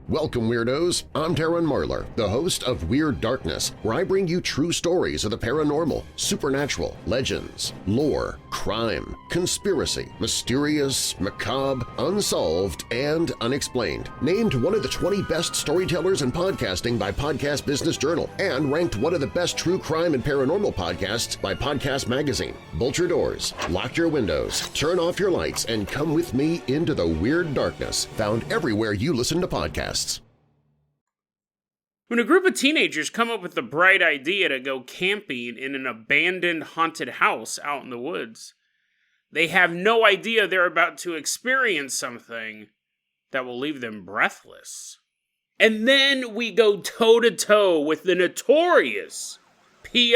Welcome, Weirdos! I'm Darren Marlar, the host of Weird Darkness, where I bring you true stories of the paranormal, supernatural, legends, lore, crime, conspiracy, mysterious, macabre, unsolved, and unexplained. Named one of the 20 best storytellers in podcasting by Podcast Business Journal, and ranked one of the best true crime and paranormal podcasts by Podcast Magazine. Bolt your doors, lock your windows, turn off your lights, and come with me into the Weird Darkness, found everywhere you listen to podcasts. When a group of teenagers come up with the bright idea to go camping in an abandoned haunted house out in the woods, they have no idea they're about to experience something that will leave them breathless. And then we go toe-to-toe with the notorious Pig.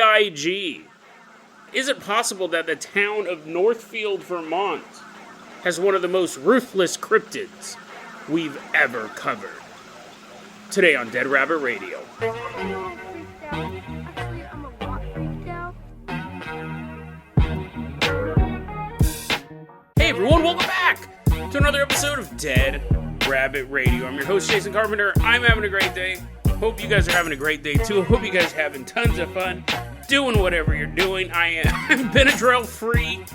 Is it possible that the town of Northfield, Vermont has one of the most ruthless cryptids we've ever covered? Today on Dead Rabbit Radio. Hey everyone, welcome back to another episode of Dead Rabbit Radio. I'm your host, Jason Carpenter. I'm having a great day. Hope you guys are having a great day too. Hope you guys are having tons of fun doing whatever you're doing. I'm Benadryl free,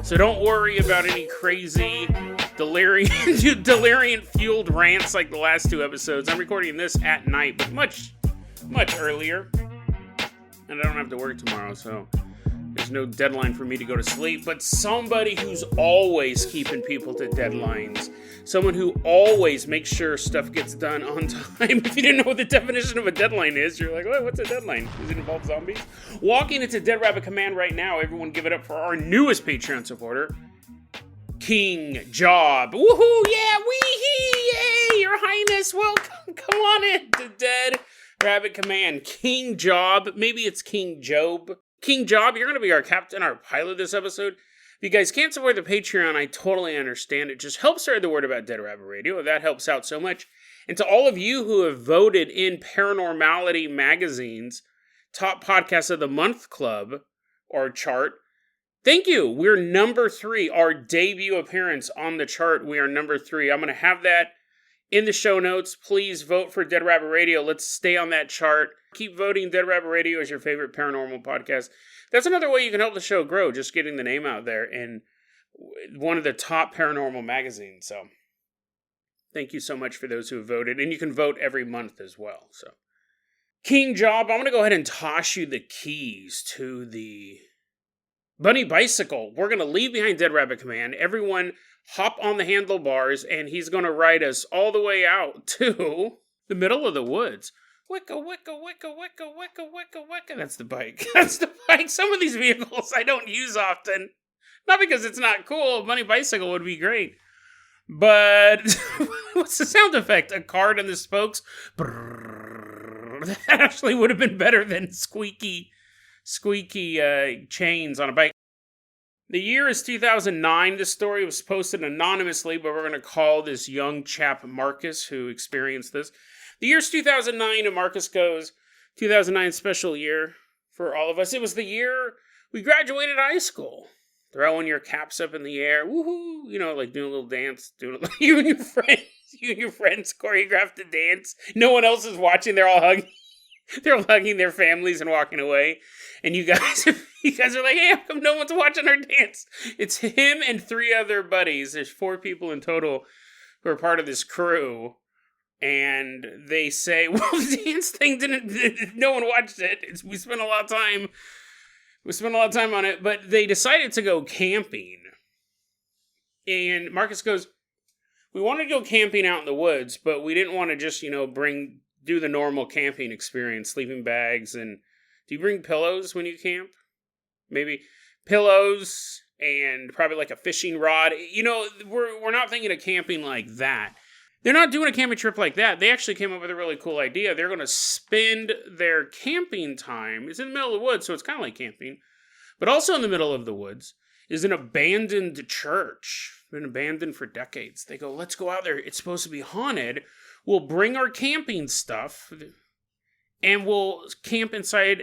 so don't worry about any crazy delirium-fueled rants like the last two episodes. I'm recording this at night, but much earlier. And I don't have to work tomorrow, so there's no deadline for me to go to sleep. But somebody who's always keeping people to deadlines. Someone who always makes sure stuff gets done on time. If you didn't know what the definition of a deadline is, you're like, what's a deadline? Does it involve zombies? Walking into Dead Rabbit Command right now, everyone give it up for our newest Patreon supporter, King Job. Woohoo! Yeah! Wee-hee! Yay! Your Highness! Welcome! Come on in to Dead Rabbit Command. King Job. Maybe it's King Job. King Job, you're going to be our captain, our pilot this episode. If you guys can't support the Patreon, I totally understand. It just helps spread the word about Dead Rabbit Radio. That helps out so much. And to all of you who have voted in Paranormality Magazine's Top Podcast of the Month Club, or chart, thank you. We're number 3. Our debut appearance on the chart, we are number 3. I'm going to have that in the show notes. Please vote for Dead Rabbit Radio. Let's stay on that chart. Keep voting Dead Rabbit Radio as your favorite paranormal podcast. That's another way you can help the show grow, just getting the name out there in one of the top paranormal magazines. So thank you so much for those who have voted. And you can vote every month as well. So King Job, I'm going to go ahead and toss you the keys to the Bunny Bicycle. We're going to leave behind Dead Rabbit Command. Everyone hop on the handlebars, and he's going to ride us all the way out to the middle of the woods. Wicka, wicka, wicka, wicka, wicka, wicka, wicka. That's the bike. That's the bike. Some of these vehicles I don't use often. Not because it's not cool. A Bunny Bicycle would be great. But what's the sound effect? A card and the spokes? Brrr. That actually would have been better than squeaky chains on a bike. The year is 2009. This story was posted anonymously, but we're going to call this young chap Marcus who experienced this. The year's 2009, and Marcus goes, 2009 special year for all of us. It was the year we graduated high school. Throwing your caps up in the air, woohoo! You know, like doing a little dance, you and your friends choreographed the dance. No one else is watching. They're all hugging. They're hugging their families and walking away. And you guys are like, hey, how come no one's watching our dance? It's him and 3 other buddies. There's 4 people in total who are part of this crew. And they say, well, the dance thing no one watched it. We spent a lot of time on it, but they decided to go camping. And Marcus goes, we wanted to go camping out in the woods, but we didn't want to just, do the normal camping experience, sleeping bags. And do you bring pillows when you camp? Maybe pillows and probably like a fishing rod. We're not thinking of camping like that. They're not doing a camping trip like that. They actually came up with a really cool idea. They're going to spend their camping time. It's in the middle of the woods, so it's kind of like camping. But also in the middle of the woods is an abandoned church. Been abandoned for decades. They go, let's go out there. It's supposed to be haunted. We'll bring our camping stuff and we'll camp inside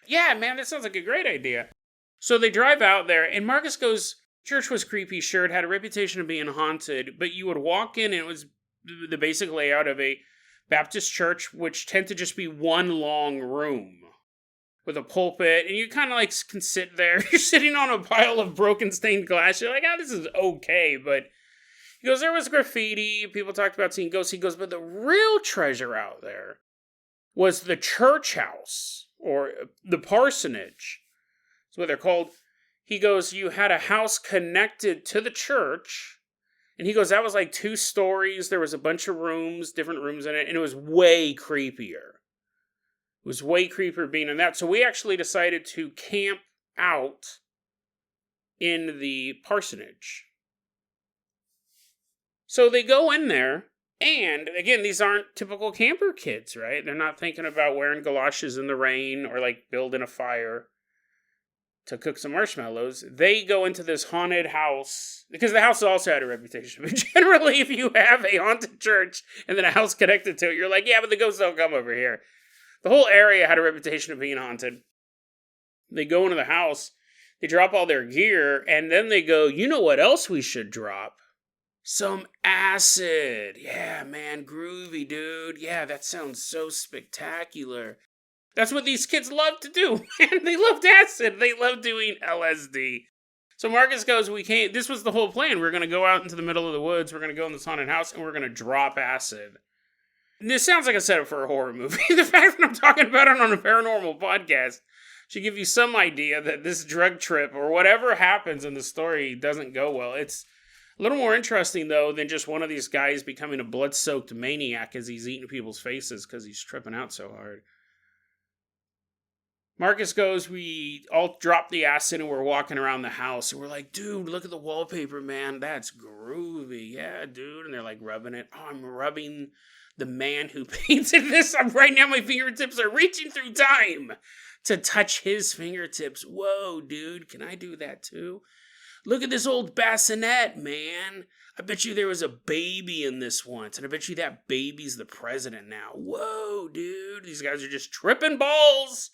yeah, man, that sounds like a great idea. So they drive out there and Marcus goes, church was creepy, sure, it had a reputation of being haunted, but you would walk in and it was the basic layout of a Baptist church, which tend to just be one long room with a pulpit, and you kind of like can sit there. You're sitting on a pile of broken stained glass. You're like, oh, this is okay, but he goes, there was graffiti. People talked about seeing ghosts. He goes, but the real treasure out there was the church house, or the parsonage. That's what they're called. He goes, you had a house connected to the church, and he goes, that was like 2 stories. There was a bunch of rooms, different rooms in it, and it was way creepier. It was way creepier being in that. So we actually decided to camp out in the parsonage. So they go in there, and again, these aren't typical camper kids, right? They're not thinking about wearing galoshes in the rain or like building a fire to cook some marshmallows. They go into this haunted house, because the house also had a reputation. But generally, if you have a haunted church and then a house connected to it, you're like, yeah, but the ghosts don't come over here. The whole area had a reputation of being haunted. They go into the house, they drop all their gear, and then they go, you know what else we should drop? Some acid. Yeah, man, groovy, dude. Yeah, that sounds so spectacular. That's what these kids love to do, man. They loved acid. They love doing LSD. So Marcus goes, we can't, this was the whole plan. We're going to go out into the middle of the woods. We're going to go in this haunted house, and we're going to drop acid. And this sounds like a setup for a horror movie. The fact that I'm talking about it on a paranormal podcast should give you some idea that this drug trip or whatever happens in the story doesn't go well. It's a little more interesting, though, than just one of these guys becoming a blood-soaked maniac as he's eating people's faces because he's tripping out so hard. Marcus goes, we all drop the acid and we're walking around the house. And we're like, dude, look at the wallpaper, man. That's groovy. Yeah, dude. And they're like rubbing it. Oh, I'm rubbing the man who painted this. Right now my fingertips are reaching through time to touch his fingertips. Whoa, dude. Can I do that too? Look at this old bassinet, man. I bet you there was a baby in this once. And I bet you that baby's the president now. Whoa, dude. These guys are just tripping balls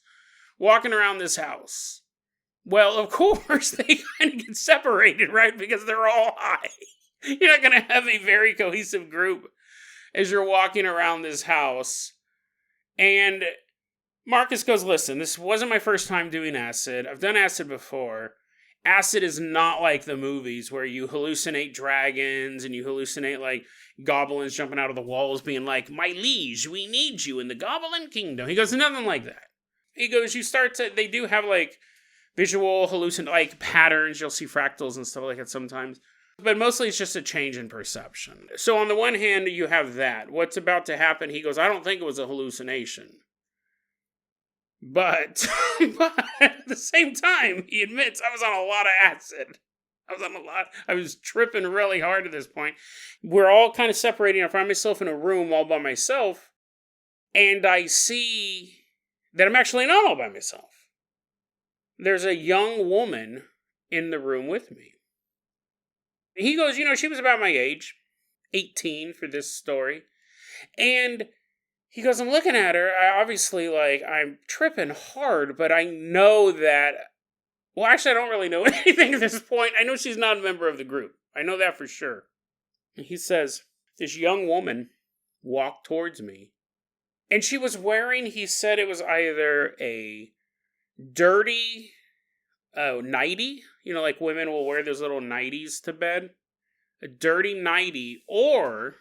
walking around this house. Well, of course, they kind of get separated, right? Because they're all high. You're not going to have a very cohesive group as you're walking around this house. And Marcus goes, listen, this wasn't my first time doing acid. I've done acid before. Acid is not like the movies where you hallucinate dragons and you hallucinate like goblins jumping out of the walls being like, my liege, we need you in the Goblin Kingdom. He goes, nothing like that. He goes, they do have like visual like patterns. You'll see fractals and stuff like that sometimes. But mostly it's just a change in perception. So on the one hand, you have that. What's about to happen? He goes, I don't think it was a hallucination. But at the same time, he admits I was on a lot of acid. I was tripping really hard at this point. We're all kind of separating. I find myself in a room all by myself. And I see that I'm actually not all by myself. There's a young woman in the room with me. He goes, she was about my age, 18 for this story. And he goes, I'm looking at her. I'm tripping hard, but I know that, well, actually, I don't really know anything at this point. I know she's not a member of the group. I know that for sure. And he says, this young woman walked towards me. And she was wearing, he said it was either a dirty nightie, like women will wear those little nighties to bed, a dirty nightie, or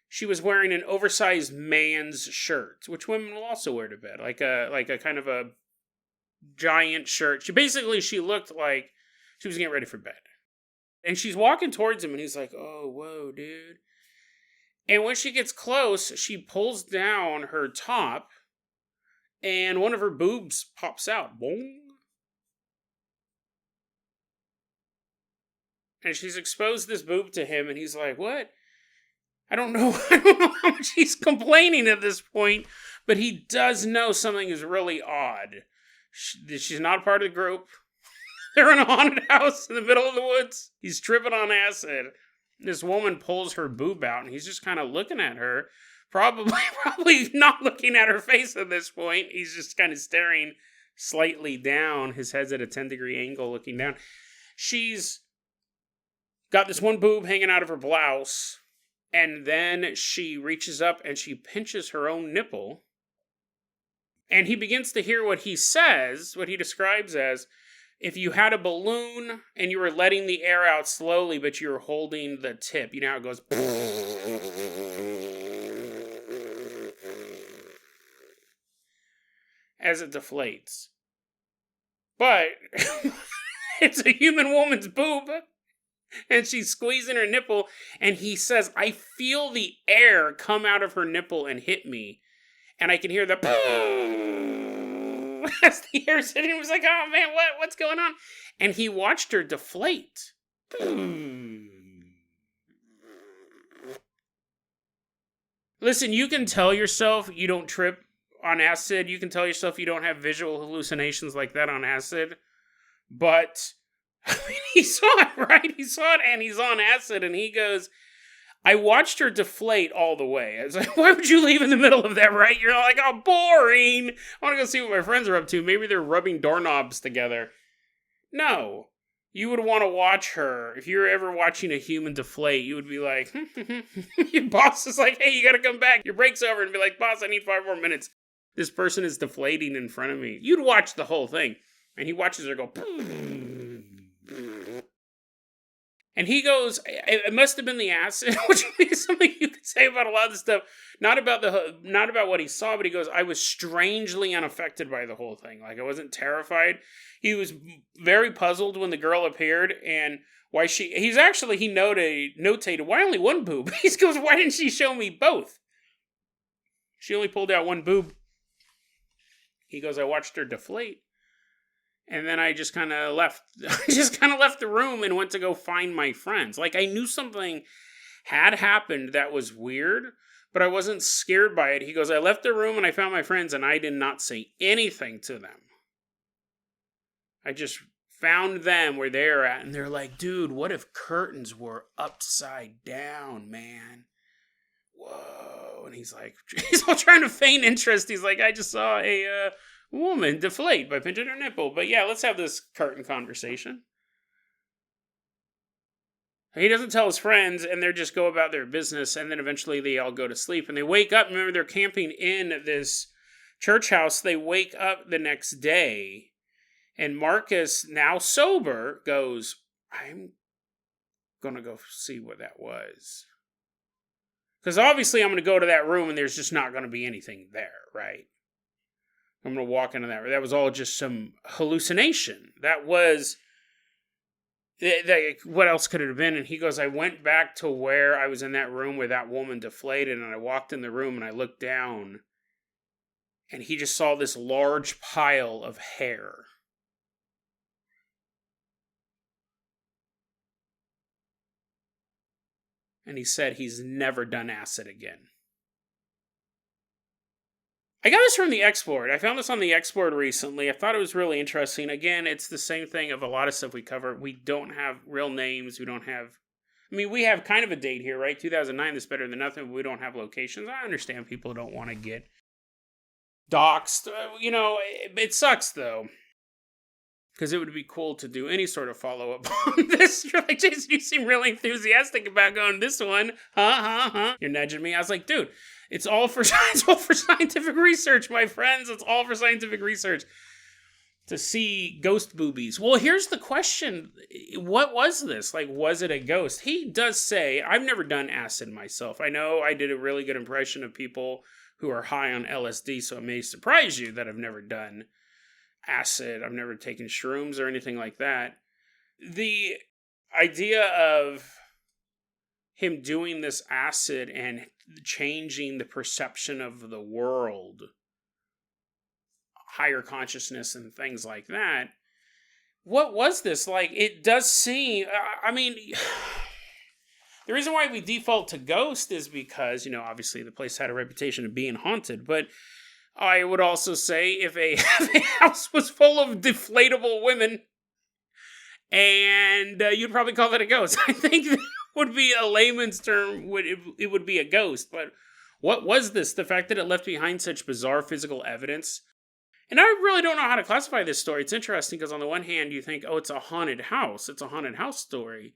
she was wearing an oversized man's shirt, which women will also wear to bed, like a kind of a giant shirt. She looked like she was getting ready for bed. And she's walking towards him, and he's like, oh, whoa, dude. And when she gets close, she pulls down her top, and one of her boobs pops out. Boom. And she's exposed this boob to him, and he's like, what? I don't know how much he's complaining at this point, but he does know something is really odd. She's not part of the group. They're in a haunted house in the middle of the woods. He's tripping on acid. This woman pulls her boob out, and he's just kind of looking at her. Probably not looking at her face at this point. He's just kind of staring slightly down. His head's at a 10-degree angle looking down. She's got this one boob hanging out of her blouse, And then she reaches up and she pinches her own nipple. And he begins to hear what he says, what he describes as, if you had a balloon and you were letting the air out slowly, but you were holding the tip, you know how it goes as it deflates. But it's a human woman's boob, and she's squeezing her nipple, and he says, I feel the air come out of her nipple and hit me, and I can hear the as the air's hitting. He was like, oh man, what's going on? And he watched her deflate. Listen, you can tell yourself you don't trip on acid. You can tell yourself you don't have visual hallucinations like that on acid. But I mean, he saw it, right? He saw it, and he's on acid, and he goes, I watched her deflate all the way. I was like, why would you leave in the middle of that, right? You're like, oh, boring. I want to go see what my friends are up to. Maybe they're rubbing doorknobs together. No. You would want to watch her. If you were ever watching a human deflate, you would be like, your boss is like, hey, you got to come back. Your break's over. And be like, boss, I need 5 more minutes. This person is deflating in front of me. You'd watch the whole thing. And he watches her go, and he goes, it must have been the acid, which is something you could say about a lot of this stuff. Not about what he saw, but he goes, I was strangely unaffected by the whole thing. Like, I wasn't terrified. He was very puzzled when the girl appeared, and why he notated, why only one boob? He goes, why didn't she show me both? She only pulled out one boob. He goes, I watched her deflate. And then I just kind of left. I just kind of left the room and went to go find my friends. Like, I knew something had happened that was weird, but I wasn't scared by it. He goes, I left the room and I found my friends, and I did not say anything to them. I just found them where they're at, and they're like, dude, what if curtains were upside down, man? Whoa. And he's like, he's all trying to feign interest. He's like, I just saw a woman deflate by pinching her nipple. But yeah, let's have this curtain conversation. He doesn't tell his friends, and they just go about their business, and then eventually they all go to sleep. And they wake up, remember they're camping in this church house. They wake up the next day, and Marcus, now sober, goes, I'm gonna go see what that was. Because obviously I'm gonna go to that room, and there's just not gonna be anything there, right? I'm going to walk into that. That was all just some hallucination. That was, what else could it have been? And he goes, I went back to where I was in that room where that woman deflated, and I walked in the room and I looked down, and he just saw this large pile of hair. And he said he's never done acid again. I got this from the X-Board. I found this on the X-Board recently. I thought it was really interesting. Again, it's the same thing of a lot of stuff we cover. We don't have real names. We don't have... I mean, we have kind of a date here, right? 2009, this better than nothing, but we don't have locations. I understand people don't want to get doxxed. You know, it sucks, though. Because it would be cool to do any sort of follow-up on this. You're like, Jason, you seem really enthusiastic about going this one. You're nudging me. I was like, dude... It's all for scientific research, my friends. It's all for scientific research. To see ghost boobies. Well, here's the question. What was this? Like, was it a ghost? He does say, I've never done acid myself. I know I did a really good impression of people who are high on LSD, so it may surprise you that I've never done acid. I've never taken shrooms or anything like that. The idea of him doing this acid and changing the perception of the world, higher consciousness and things like that. What was this? Like, it does seem, I mean, the reason why we default to ghost is because, you know, obviously the place had a reputation of being haunted, but I would also say if a house was full of deflatable women, and you'd probably call that a ghost. I think that would be a layman's term, it would be a ghost. But what was this? The fact that it left behind such bizarre physical evidence? And I really don't know how to classify this story. It's interesting because on the one hand, you think, oh, it's a haunted house. It's a haunted house story.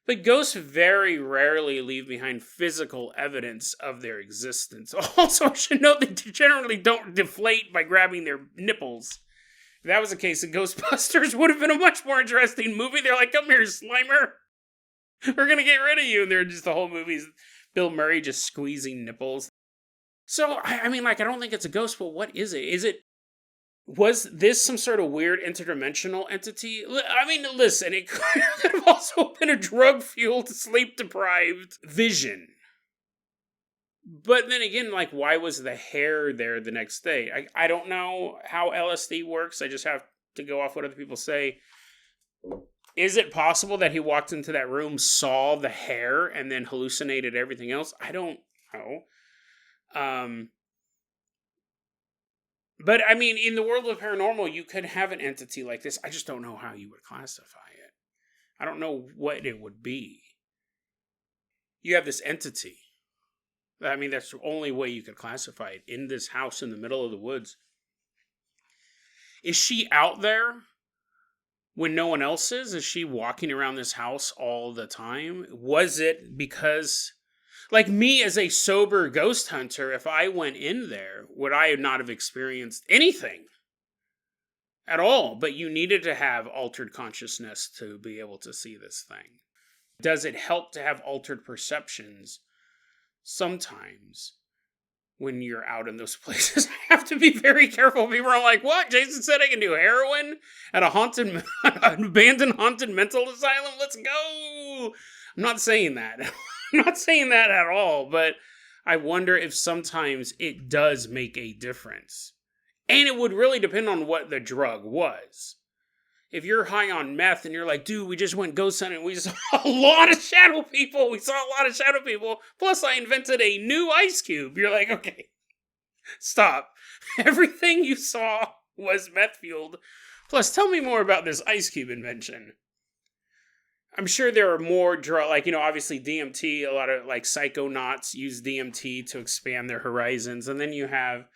But ghosts very rarely leave behind physical evidence of their existence. Also, I should note they generally don't deflate by grabbing their nipples. If that was the case, the Ghostbusters would have been a much more interesting movie. They're like, come here, Slimer. We're going to get rid of you. And they're just the whole movie's Bill Murray just squeezing nipples. So, I mean, like, I don't think it's a ghost, but what is it? Was this some sort of weird interdimensional entity? I mean, listen, it could have also been a drug-fueled, sleep-deprived vision. But then again, like, why was the hair there the next day? I don't know how LSD works. I just have to go off what other people say. Is it possible that he walked into that room, saw the hair, and then hallucinated everything else? I don't know. But, I mean, in the world of paranormal, you could have an entity like this. I just don't know how you would classify it. I don't know what it would be. You have this entity. I mean, that's the only way you could classify it. In this house in the middle of the woods. Is she out there when no one else is? Is she walking around this house all the time? Was it because... Like me as a sober ghost hunter, if I went in there, would I not have experienced anything at all? But you needed to have altered consciousness to be able to see this thing. Does it help to have altered perceptions? Sometimes when you're out in those places, I have to be very careful. People are like, what? Jason said I can do heroin at an abandoned haunted mental asylum? Let's go! I'm not saying that. I'm not saying that at all, but I wonder if sometimes it does make a difference. And it would really depend on what the drug was. If you're high on meth and you're like, dude, we just went ghost hunting, we saw a lot of shadow people. Plus I invented a new ice cube. You're like, okay, stop. Everything you saw was meth fueled. Plus, tell me more about this ice cube invention. I'm sure there are more obviously DMT, a lot of like psychonauts use DMT to expand their horizons. And then you have,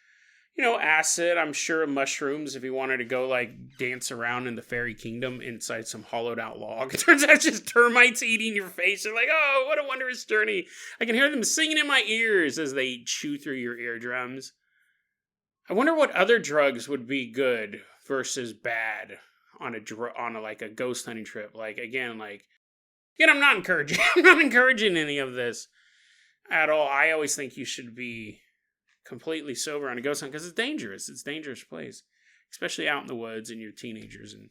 acid, I'm sure mushrooms, if you wanted to go like dance around in the fairy kingdom inside some hollowed out log. It turns out it's just termites eating your face. You're like, oh, what a wondrous journey. I can hear them singing in my ears as they chew through your eardrums. I wonder what other drugs would be good versus bad on a ghost hunting trip. I'm not encouraging any of this at all. I always think you should be completely sober on a ghost hunt because it's dangerous. It's a dangerous place, especially out in the woods and you're teenagers and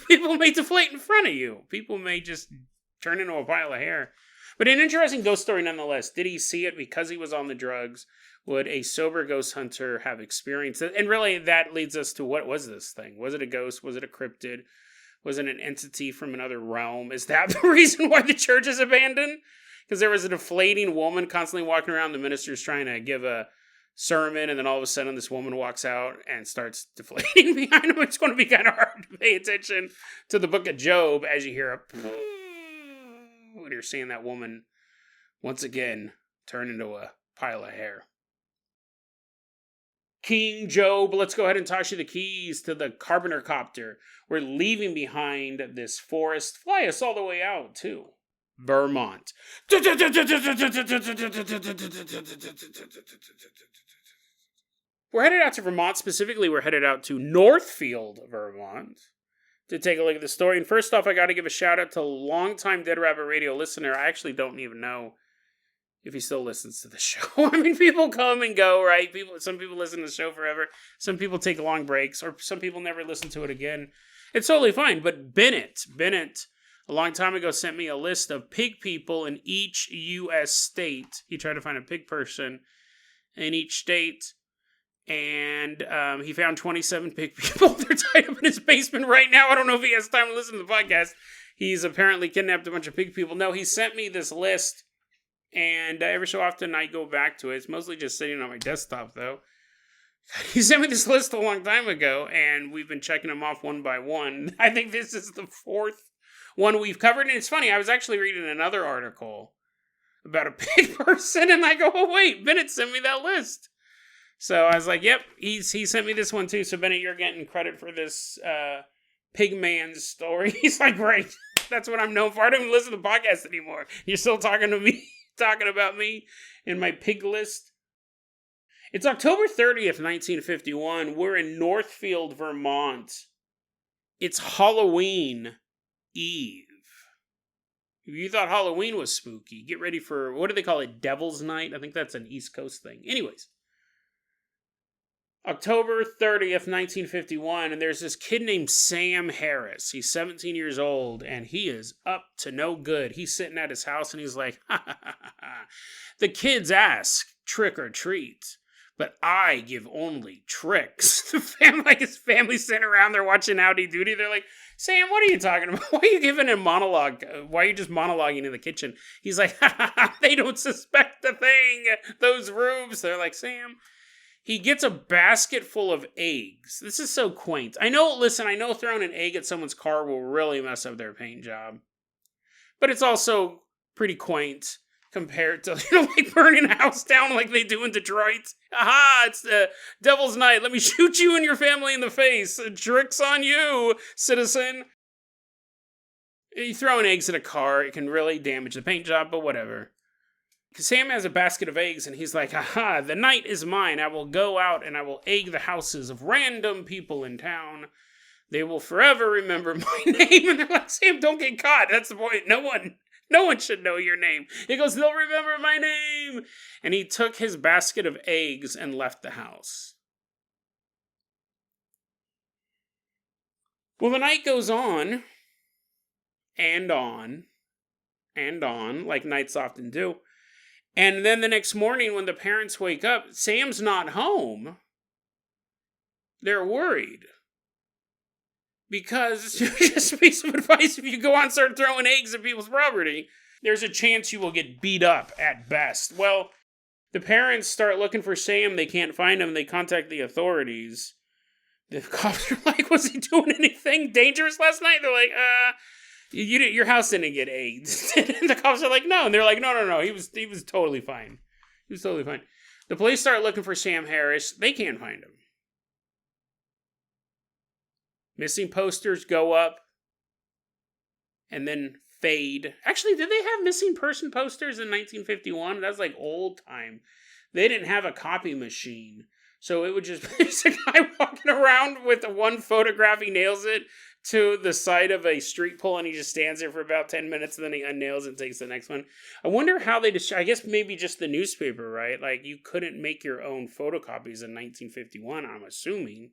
people may deflate in front of you. People may just turn into a pile of hair. But an interesting ghost story nonetheless. Did he see it because he was on the drugs? Would a sober ghost hunter have experienced it? And really, that leads us to what was this thing? Was it a ghost? Was it a cryptid? Was it an entity from another realm? Is that the reason why the church is abandoned? Because there was a deflating woman constantly walking around. The minister's trying to give a sermon, and then all of a sudden this woman walks out and starts deflating behind him. It's going to be kind of hard to pay attention to the book of Job as you hear when you're seeing that woman once again turn into a pile of hair. King Job, let's go ahead and toss you the keys to the Carpenter Copter. We're leaving behind this forest. Fly us all the way out to Vermont. We're headed out to Vermont. Specifically, we're headed out to Northfield, Vermont, to take a look at the story. And first off, I got to give a shout out to longtime Dead Rabbit Radio listener. I actually don't even know if he still listens to the show. I mean, people come and go, right? Some people listen to the show forever. Some people take long breaks, or some people never listen to it again. It's totally fine. But Bennett, a long time ago, sent me a list of pig people in each U.S. state. He tried to find a pig person in each state, and he found 27 pig people. They're tied up in his basement right now. I don't know if he has time to listen to the podcast. He's apparently kidnapped a bunch of pig people. No, he sent me this list. And every so often I go back to it. It's mostly just sitting on my desktop, though. He sent me this list a long time ago, and we've been checking them off one by one. I think this is the fourth one we've covered. And it's funny, I was actually reading another article about a pig person, and I go, oh, wait, Bennett sent me that list. So I was like, yep, he sent me this one, too. So, Bennett, you're getting credit for this Pigman story. He's like, right. That's what I'm known for. I don't even listen to podcasts anymore. You're still talking to me, talking about me in my pig list. It's October 30th, 1951. We're in Northfield, Vermont. It's Halloween Eve. If you thought Halloween was spooky, get ready for, what do they call it, Devil's Night? I think that's an East Coast thing. Anyways. October 30th, 1951, and there's this kid named Sam Harris. He's 17 years old, and he is up to no good. He's sitting at his house, and he's like, ha, ha, ha, ha, ha. The kids ask, trick or treat, but I give only tricks. His family's sitting around, they're watching Howdy Doody. They're like, Sam, what are you talking about? Why are you giving a monologue? Why are you just monologuing in the kitchen? He's like, ha, ha, ha, they don't suspect a thing. Those rubes. They're like, Sam... He gets a basket full of eggs. This is so quaint. I know throwing an egg at someone's car will really mess up their paint job. But it's also pretty quaint compared to, like burning a house down like they do in Detroit. Aha, it's the Devil's Night. Let me shoot you and your family in the face. Tricks on you, citizen. You throwing eggs at a car, it can really damage the paint job, but whatever. Sam has a basket of eggs, and he's like, aha, the night is mine. I will go out, and I will egg the houses of random people in town. They will forever remember my name. And they're like, Sam, don't get caught. That's the point. No one should know your name. He goes, they'll remember my name. And he took his basket of eggs and left the house. Well, the night goes on, and on, and on, like nights often do. And then the next morning when the parents wake up, Sam's not home. They're worried. Because, just a piece of advice, if you go out and start throwing eggs at people's property, there's a chance you will get beat up at best. Well, the parents start looking for Sam. They can't find him. They contact the authorities. The cops are like, was he doing anything dangerous last night? They're like, your house didn't get eggs. And the cops are like, no. And they're like, no. He was totally fine. He was totally fine. The police start looking for Sam Harris. They can't find him. Missing posters go up and then fade. Actually, did they have missing person posters in 1951? That was like old time. They didn't have a copy machine. So it would just be a guy walking around with one photograph. He nails it to the side of a street pole, and he just stands there for about 10 minutes, and then he unnails and takes the next one. I wonder how they I guess maybe just the newspaper, right? Like, you couldn't make your own photocopies in 1951, I'm assuming.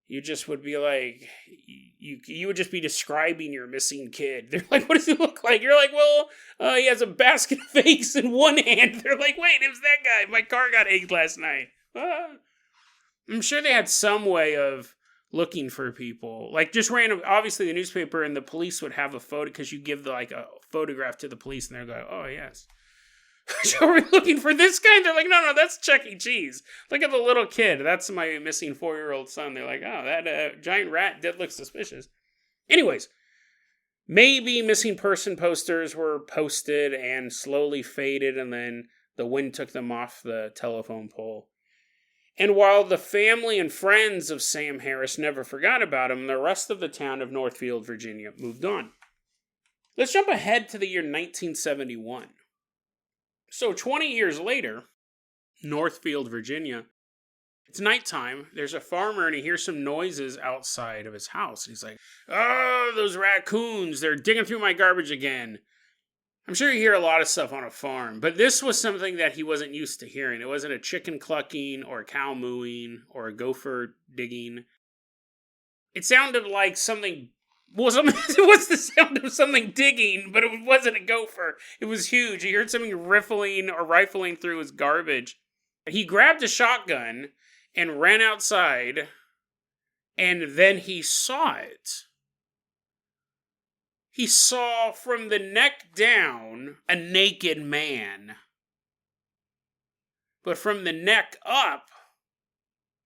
You just would be like, you would just be describing your missing kid. They're like, what does he look like? You're like, well, he has a basket of eggs in one hand. They're like, wait, it was that guy. My car got egged last night. I'm sure they had some way of looking for people, like just random. Obviously the newspaper and the police would have a photo, because you give a photograph to the police and they're like, oh yes. So are we looking for this guy? And they're like, no, that's Chuck E. Cheese. Look at the little kid. That's my missing 4-year-old son. They're like, oh, that giant rat did look suspicious. Anyways, maybe missing person posters were posted and slowly faded, and then the wind took them off the telephone pole. And while the family and friends of Sam Harris never forgot about him, the rest of the town of Northfield, Virginia moved on. Let's jump ahead to the year 1971. So 20 years later, Northfield, Virginia, it's nighttime. There's a farmer and he hears some noises outside of his house. And he's like, oh, those raccoons, they're digging through my garbage again. I'm sure you hear a lot of stuff on a farm, but this was something that he wasn't used to hearing. It wasn't a chicken clucking or a cow mooing or a gopher digging. It sounded like something. It was the sound of something digging, but it wasn't a gopher. It was huge. He heard something rifling through his garbage. He grabbed a shotgun and ran outside, and then he saw it. He saw from the neck down a naked man. But from the neck up,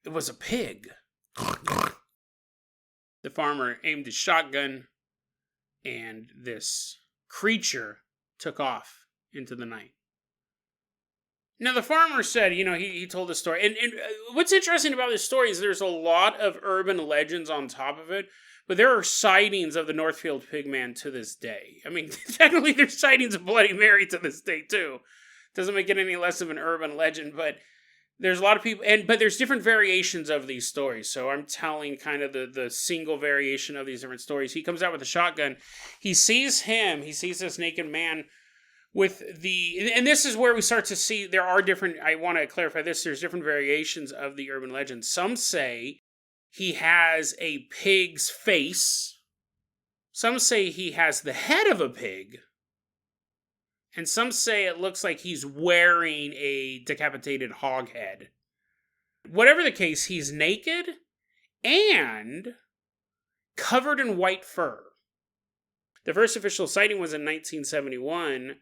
it was a pig. The farmer aimed his shotgun, and this creature took off into the night. Now, the farmer said, he told the story. And what's interesting about this story is there's a lot of urban legends on top of it. But there are sightings of the Northfield Pigman to this day. I mean, technically there's sightings of Bloody Mary to this day, too. Doesn't make it any less of an urban legend, but there's a lot of people, but there's different variations of these stories. So I'm telling kind of the single variation of these different stories. He comes out with a shotgun. He sees this naked man with and this is where we start to see there are different, I want to clarify this, there's different variations of the urban legend. Some say he has a pig's face. Some say he has the head of a pig. And some say it looks like he's wearing a decapitated hog head. Whatever the case, he's naked and covered in white fur. The first official sighting was in 1971.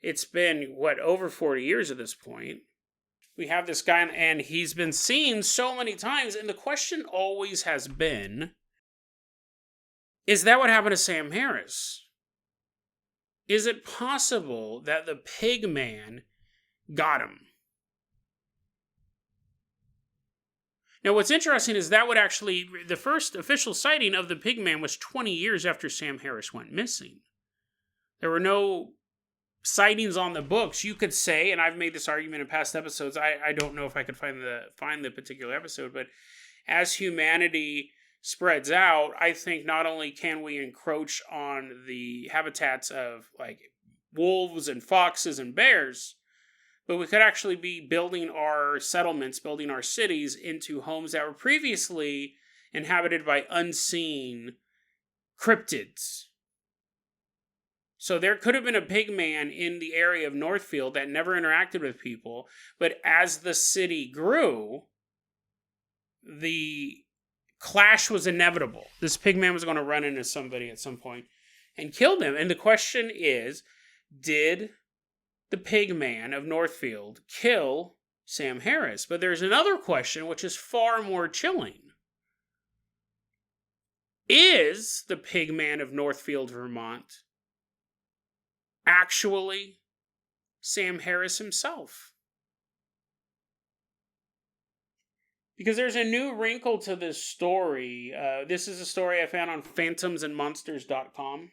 It's been, over 40 years at this point. We have this guy, and he's been seen so many times, and the question always has been, is that what happened to Sam Harris? Is it possible that the Pigman got him? Now, what's interesting is that would actually, the first official sighting of the Pigman was 20 years after Sam Harris went missing. There were no sightings on the books. You could say, and I've made this argument in past episodes, I don't know if I could find the particular episode, but as humanity spreads out, I think not only can we encroach on the habitats of like wolves and foxes and bears, but we could actually be building our settlements, building our cities into homes that were previously inhabited by unseen cryptids. So there could have been a pigman in the area of Northfield that never interacted with people, but as the city grew, the clash was inevitable. This pigman was going to run into somebody at some point and kill them. And the question is, did the pigman of Northfield kill Sam Harris? But there's another question which is far more chilling. Is the pigman of Northfield, Vermont, actually Sam Harris himself? Because there's a new wrinkle to this story. This is a story I found on phantomsandmonsters.com.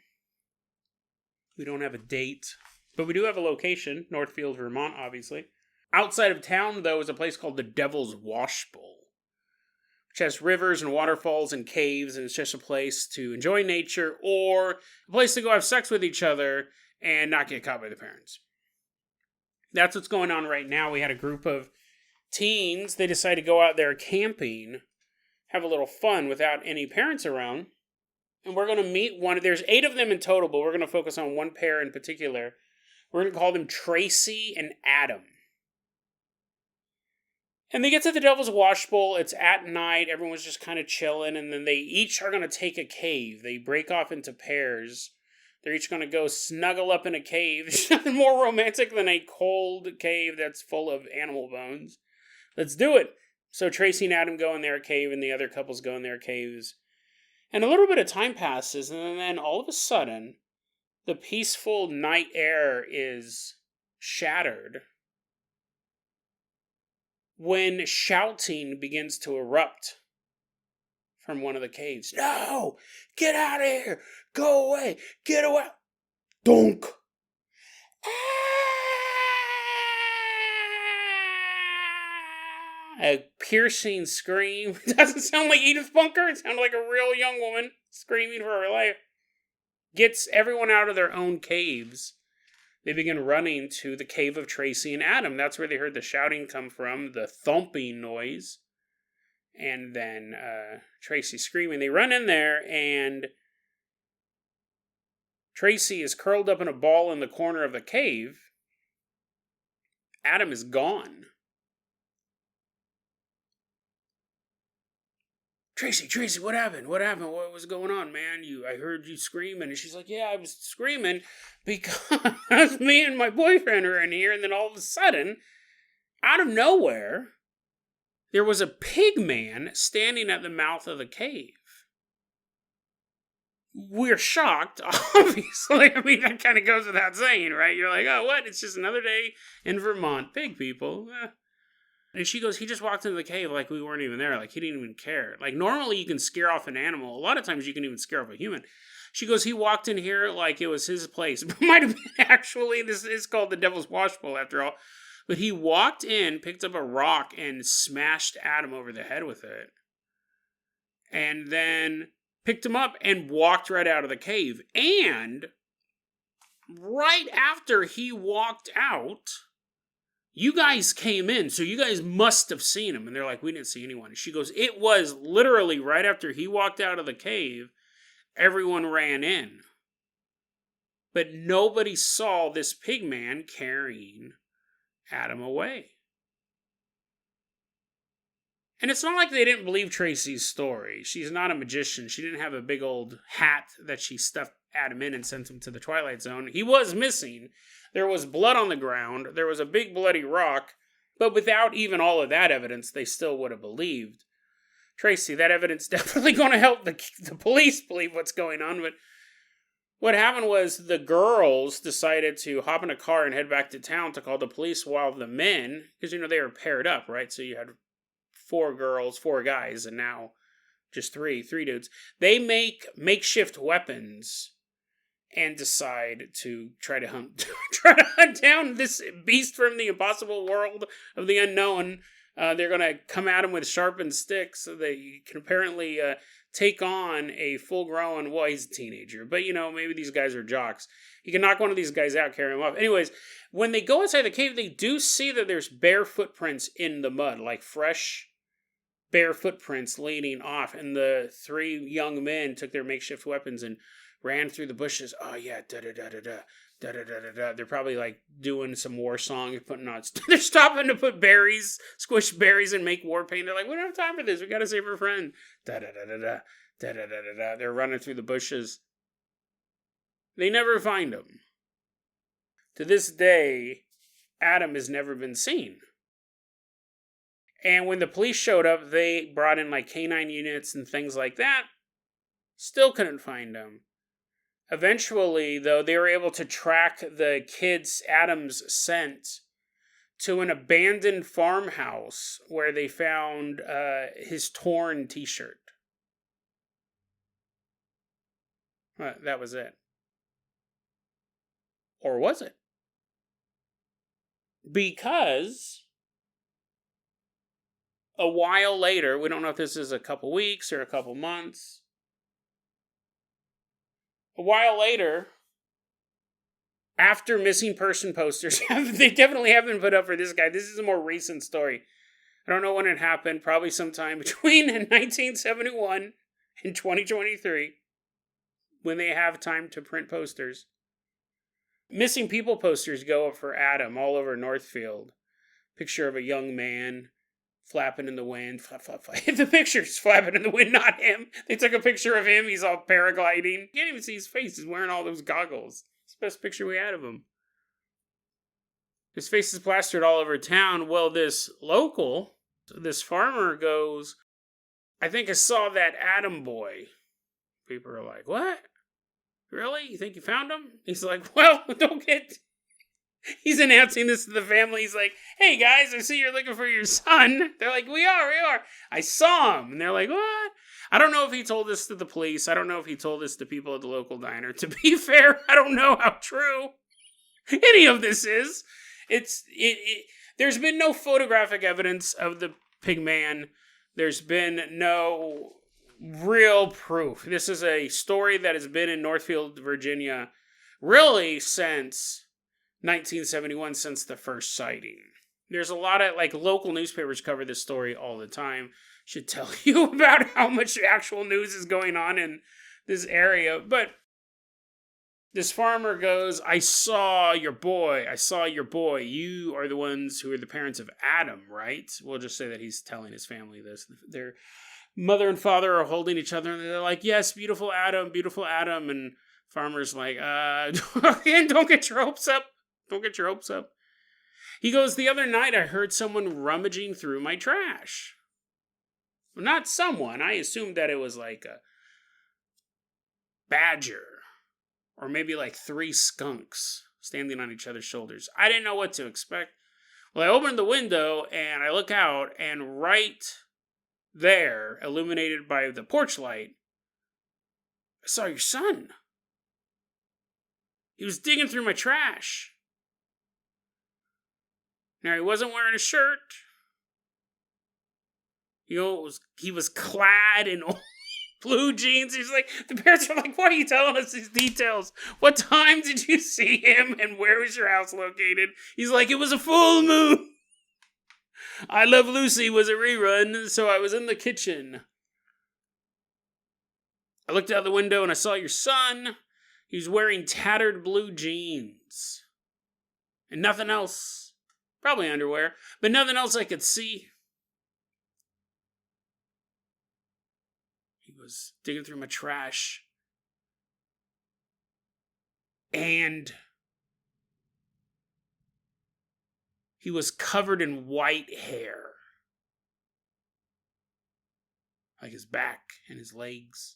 We don't have a date, but we do have a location, Northfield, Vermont, obviously. Outside of town, though, is a place called the Devil's Washbowl, which has rivers and waterfalls and caves, and it's just a place to enjoy nature or a place to go have sex with each other and not get caught by the parents. That's what's going on right now. We had a group of teens, they decided to go out there camping, have a little fun without any parents around. And we're going to meet there's 8 of them in total, but we're going to focus on one pair in particular. We're going to call them Tracy and Adam. And they get to the Devil's Washbowl. It's at night. Everyone's just kind of chilling. And then they each are going to take a cave. They break off into pairs. They're each going to go snuggle up in a cave. There's nothing more romantic than a cold cave that's full of animal bones. Let's do it. So Tracy and Adam go in their cave, and the other couples go in their caves. And a little bit of time passes, and then all of a sudden, the peaceful night air is shattered when shouting begins to erupt from one of the caves. No! Get out of here! Go away! Get away! Donk! A piercing scream. It doesn't sound like Edith Bunker. It sounded like a real young woman screaming for her life. Gets everyone out of their own caves. They begin running to the cave of Tracy and Adam. That's where they heard the shouting come from, the thumping noise. And then Tracy screaming. They run in there, and Tracy is curled up in a ball in the corner of the cave. Adam is gone. Tracy, what happened? What happened? What was going on, man? I heard you screaming. And she's like, yeah, I was screaming because me and my boyfriend are in here. And then all of a sudden, out of nowhere, there was a pigman standing at the mouth of the cave. We're shocked, obviously. I mean, that kind of goes without saying, right? You're like, oh, what? It's just another day in Vermont. Pig people. And she goes, he just walked into the cave like we weren't even there. Like, he didn't even care. Like, normally you can scare off an animal. A lot of times you can even scare off a human. She goes, he walked in here like it was his place. It might have been actually, this is called the Devil's Washbowl after all. But he walked in, picked up a rock, and smashed Adam over the head with it. And then picked him up and walked right out of the cave. And right after he walked out, you guys came in, so you guys must have seen him. And they're like, we didn't see anyone. And she goes, it was literally right after he walked out of the cave, everyone ran in. But nobody saw this Pigman carrying Adam away. And it's not like they didn't believe Tracy's story. She's not a magician. She didn't have a big old hat that she stuffed Adam in and sent him to the Twilight Zone. He was missing. There was blood on the ground. There was a big bloody rock. But without even all of that evidence, they still would have believed Tracy. That evidence definitely going to help the police believe what's going on. But what happened was the girls decided to hop in a car and head back to town to call the police, while the men, because, they were paired up, right? So you had 4 girls, 4 guys, and now just 3 dudes. They make makeshift weapons and decide to try to hunt down this beast from the impossible world of the unknown. They're going to come at him with sharpened sticks so they can apparently take on a full-grown, well, he's a teenager, but, maybe these guys are jocks. You can knock one of these guys out, carry him off. Anyways, when they go inside the cave, they do see that there's bare footprints in the mud, like fresh bare footprints leading off, and the 3 young men took their makeshift weapons and ran through the bushes. Oh, yeah, da-da-da-da-da. Da-da-da-da-da. They're probably like doing some war song, putting on. They're stopping to put berries, squish berries, and make war paint. They're like, we don't have time for this. We gotta save our friend. Da-da-da-da-da. Da-da-da-da-da. They're running through the bushes. They never find him. To this day, Adam has never been seen. And when the police showed up, they brought in like canine units and things like that. Still couldn't find him. Eventually, though, they were able to track the kids Adam's scent to an abandoned farmhouse where they found his torn t-shirt. That was it. Or was it? Because a while later, we don't know if this is a couple weeks or a couple months, a while later, after missing person posters, they definitely have been put up for this guy. This is a more recent story. I don't know when it happened. Probably sometime between 1971 and 2023, when they have time to print posters. Missing people posters go up for Adam all over Northfield. Picture of a young man flapping in the wind. Flap, flap, flap. The picture's flapping in the wind, not him. They took a picture of him. He's all paragliding. You can't even see his face. He's wearing all those goggles. It's the best picture we had of him. His face is plastered all over town. Well, this farmer goes, I think I saw that Adam boy. People are like, what? Really? You think you found him? He's like, well, don't get... He's announcing this to the family. He's like, hey guys, I see you're looking for your son. They're like, we are. I saw him. And they're like, what? I don't know if he told this to the police. I don't know if he told this to people at the local diner. To be fair, I don't know how true any of this is. There's been no photographic evidence of the Pigman. There's been no real proof. This is a story that has been in Northfield, Virginia, really since 1971, since the first sighting. There's a lot of local newspapers cover this story all the time. Should tell you about how much actual news is going on in this area. But this farmer goes, I saw your boy. You are the ones who are the parents of Adam, right? We'll just say that he's telling his family this. Their mother and father are holding each other, and they're like, yes, beautiful Adam. And farmer's like, don't get your hopes up. Don't get your hopes up. He goes, the other night I heard someone rummaging through my trash. Well, not someone. I assumed that it was like a badger. Or maybe like 3 skunks standing on each other's shoulders. I didn't know what to expect. Well, I opened the window and I look out, and right there, illuminated by the porch light, I saw your son. He was digging through my trash. Now, he wasn't wearing a shirt. He was clad in blue jeans. He's like, the parents are like, why are you telling us these details? What time did you see him, and where was your house located? He's like, it was a full moon. I Love Lucy was a rerun, so I was in the kitchen. I looked out the window and I saw your son. He was wearing tattered blue jeans. And nothing else. Probably underwear, but nothing else I could see. He was digging through my trash. And he was covered in white hair. Like his back and his legs.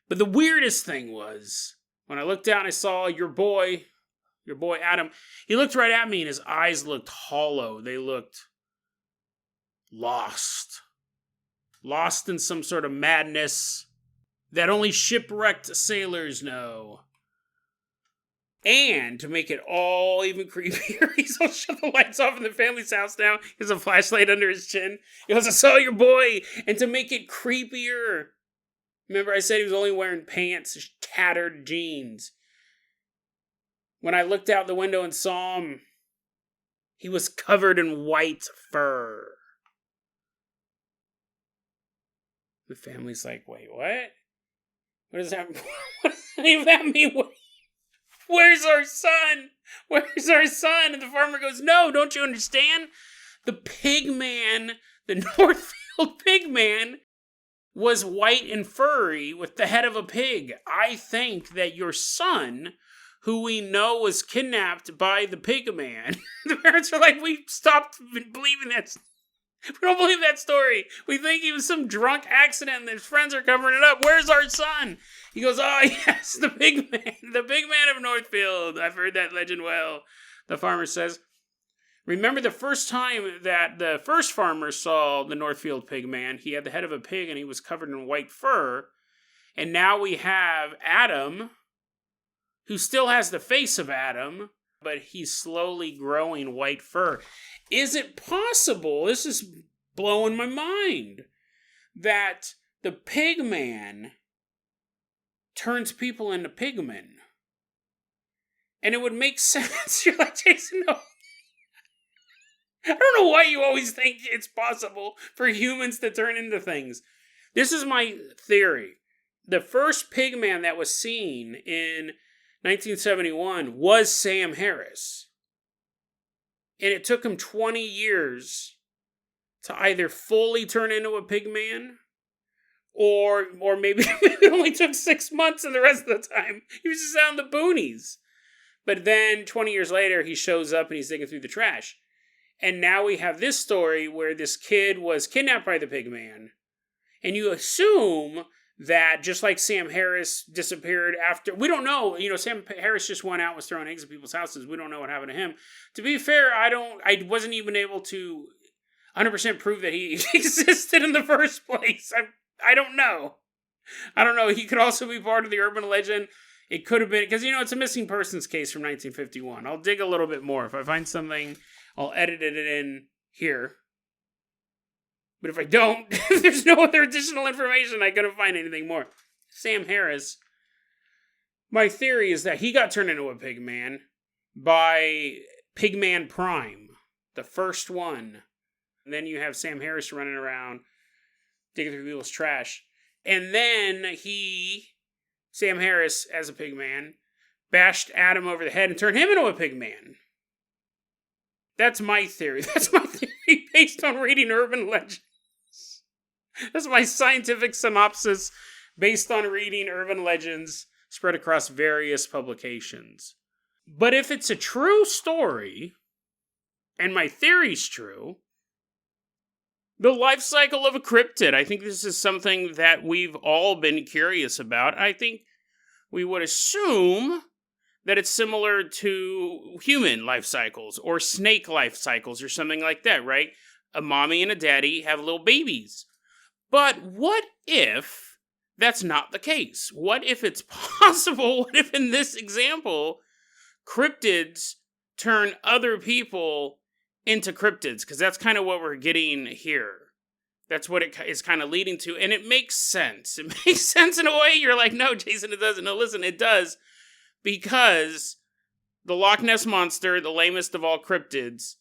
But the weirdest thing was, when I looked down, I saw your boy Adam. He looked right at me and his eyes looked hollow. They looked lost. Lost in some sort of madness that only shipwrecked sailors know. And to make it all even creepier, he's all shut the lights off in the family's house now. He has a flashlight under his chin. He goes, I saw your boy. And to make it creepier, remember I said he was only wearing pants, tattered jeans. When I looked out the window and saw him, he was covered in white fur. The family's like, wait, what? What does that mean? Where's our son? Where's our son? And the farmer goes, no, don't you understand? The Pigman, the Northfield Pigman, was white and furry with the head of a pig. I think that your son, who we know was kidnapped by the Pigman, the parents are like, we stopped believing that. We don't believe that story. We think he was some drunk accident and his friends are covering it up. Where's our son? He goes, oh yes, the Pigman of Northfield. I've heard that legend well. The farmer says, remember the first time that the first farmer saw the Northfield Pigman, he had the head of a pig and he was covered in white fur. And now we have Adam, who still has the face of Adam, but he's slowly growing white fur. Is it possible, this is blowing my mind, that the Pigman turns people into pigmen? And it would make sense. You're like, Jason, no. I don't know why you always think it's possible for humans to turn into things. This is my theory. The first Pigman that was seen in 1971 was Sam Harris. And it took him 20 years to either fully turn into a pigman, or maybe it only took 6 months and the rest of the time he was just out in the boonies. But then 20 years later, he shows up and he's digging through the trash. And now we have this story where this kid was kidnapped by the Pigman. And you assume that just like Sam Harris disappeared after, we don't know, Sam Harris just went out, was throwing eggs at people's houses. We don't know what happened to him. To be fair, I wasn't even able to 100% prove that he existed in the first place. I don't know. He could also be part of the urban legend. It could have been, because, it's a missing persons case from 1951. I'll dig a little bit more. If I find something, I'll edit it in here. But if I don't, if there's no other additional information, I couldn't find anything more. Sam Harris, my theory is that he got turned into a pigman by Pigman Prime, the first one. And then you have Sam Harris running around, digging through people's trash. And then Sam Harris, as a pigman, bashed Adam over the head and turned him into a pigman. That's my theory. That's my theory based on reading urban legends. That's my scientific synopsis based on reading urban legends spread across various publications. But if it's a true story, and my theory's true, the life cycle of a cryptid, I think this is something that we've all been curious about. I think we would assume that it's similar to human life cycles or snake life cycles or something like that, right? A mommy and a daddy have little babies. But what if that's not the case? What if it's possible? What if in this example, cryptids turn other people into cryptids? Because that's kind of what we're getting here. That's what it is kind of leading to. And it makes sense. It makes sense in a way. You're like, no, Jason, it doesn't. No, listen, it does. Because the Loch Ness Monster, the lamest of all cryptids,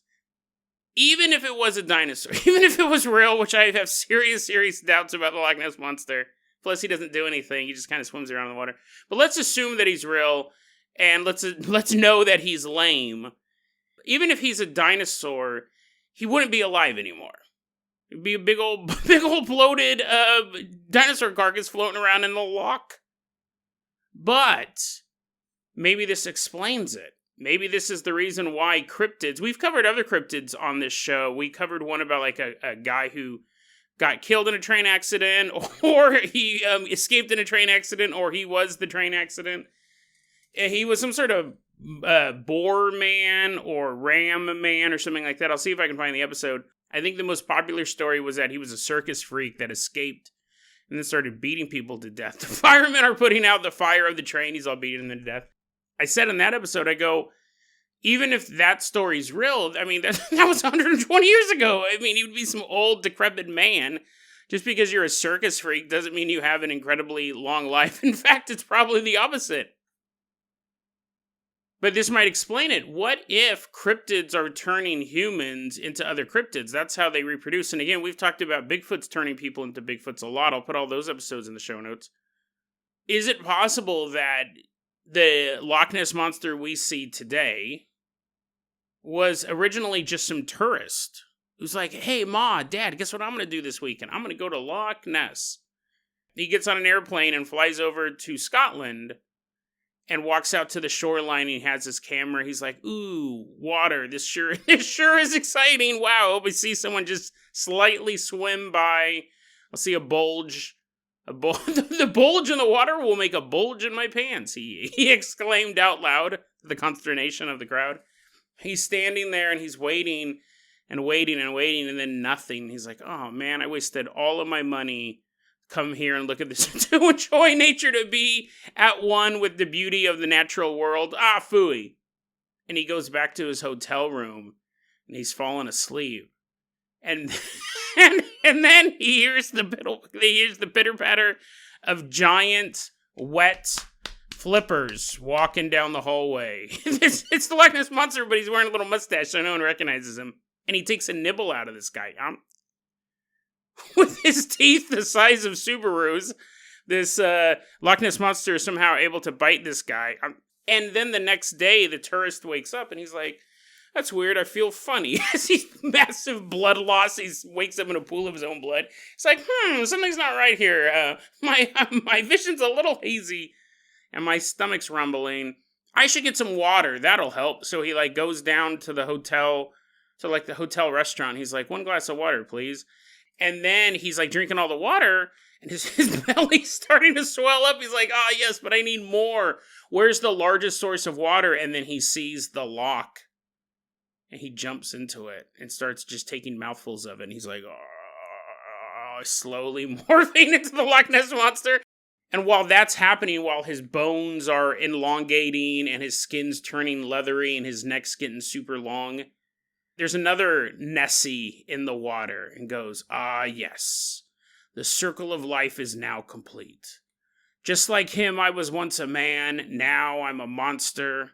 even if it was a dinosaur, even if it was real, which I have serious, serious doubts about the Loch Ness Monster. Plus, he doesn't do anything. He just kind of swims around in the water. But let's assume that he's real, and let's know that he's lame. Even if he's a dinosaur, he wouldn't be alive anymore. It'd be a big old bloated dinosaur carcass floating around in the loch. But maybe this explains it. Maybe this is the reason why cryptids... We've covered other cryptids on this show. We covered one about like a guy who got killed in a train accident, or he escaped in a train accident, or he was the train accident. He was some sort of boar man or ram man or something like that. I'll see if I can find the episode. I think the most popular story was that he was a circus freak that escaped and then started beating people to death. The firemen are putting out the fire of the train. He's all beating them to death. I said in that episode, I go, even if that story's real, I mean, that was 120 years ago. I mean, you'd be some old, decrepit man. Just because you're a circus freak doesn't mean you have an incredibly long life. In fact, it's probably the opposite. But this might explain it. What if cryptids are turning humans into other cryptids? That's how they reproduce. And again, we've talked about Bigfoot's turning people into Bigfoots a lot. I'll put all those episodes in the show notes. Is it possible that the Loch Ness Monster we see today was originally just some tourist who's like, hey, Ma, Dad, guess what I'm going to do this weekend? I'm going to go to Loch Ness. He gets on an airplane and flies over to Scotland and walks out to the shoreline, and he has his camera. He's like, ooh, water. This sure is exciting. Wow, I hope I see someone just slightly swim by. I'll see a bulge. The bulge in the water will make a bulge in my pants, he exclaimed out loud to the consternation of the crowd. He's standing there, and he's waiting and waiting and waiting, and then nothing. He's like, oh, man, I wasted all of my money. Come here and look at this, to enjoy nature, to be at one with the beauty of the natural world. Ah, phooey. And he goes back to his hotel room, and he's fallen asleep. And then he hears the pitter-patter of giant, wet flippers walking down the hallway. It's the Loch Ness Monster, but he's wearing a little mustache, so no one recognizes him. And he takes a nibble out of this guy. With his teeth the size of Subarus, this Loch Ness Monster is somehow able to bite this guy. And then the next day, the tourist wakes up and he's like, that's weird, I feel funny. As he's massive blood loss, he wakes up in a pool of his own blood. He's like, something's not right here. My vision's a little hazy and my stomach's rumbling. I should get some water, that'll help. So he goes down to the hotel, to the hotel restaurant. He's like, 1 glass of water, please. And then he's drinking all the water, and his belly's starting to swell up. He's like, yes, but I need more. Where's the largest source of water? And then he sees the loch, and he jumps into it and starts just taking mouthfuls of it. And he's like, slowly morphing into the Loch Ness Monster. And while that's happening, while his bones are elongating and his skin's turning leathery and his neck's getting super long, there's another Nessie in the water and goes, yes, the circle of life is now complete. Just like him, I was once a man, now I'm a monster.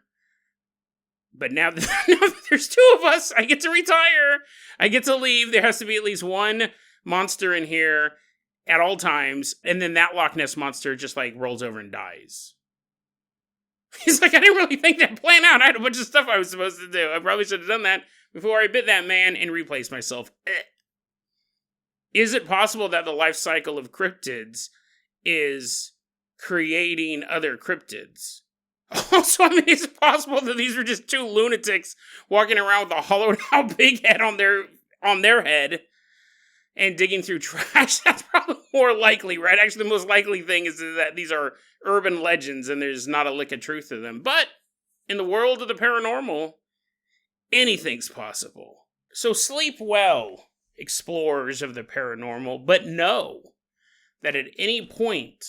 But now that there's 2 of us, I get to retire. I get to leave. There has to be at least one monster in here at all times. And then that Loch Ness Monster just rolls over and dies. He's like, I didn't really think that plan out. I had a bunch of stuff I was supposed to do. I probably should have done that before I bit that man and replaced myself. Is it possible that the life cycle of cryptids is creating other cryptids? Also, is it possible that these were just 2 lunatics walking around with a hollowed out big head on their head and digging through trash? That's probably more likely, right? Actually, the most likely thing is that these are urban legends and there's not a lick of truth to them. But in the world of the paranormal, anything's possible. So sleep well, explorers of the paranormal, but know that at any point,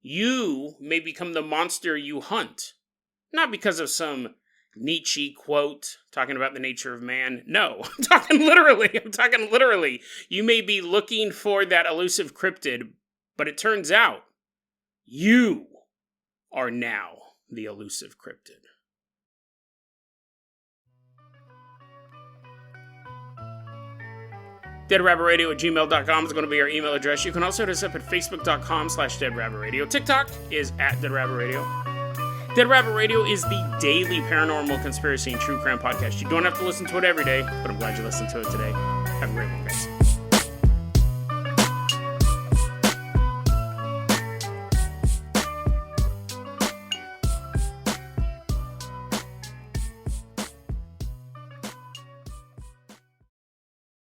you may become the monster you hunt. Not because of some Nietzsche quote talking about the nature of man. No, I'm talking literally. You may be looking for that elusive cryptid, but it turns out you are now the elusive cryptid. DeadRabbitRadio@gmail.com is going to be our email address. You can also hit us up at Facebook.com/DeadRabbitRadio. TikTok is @DeadRabbitRadio. Dead Rabbit Radio is the daily paranormal conspiracy and true crime podcast. You don't have to listen to it every day, but I'm glad you listened to it today. Have a great one, guys.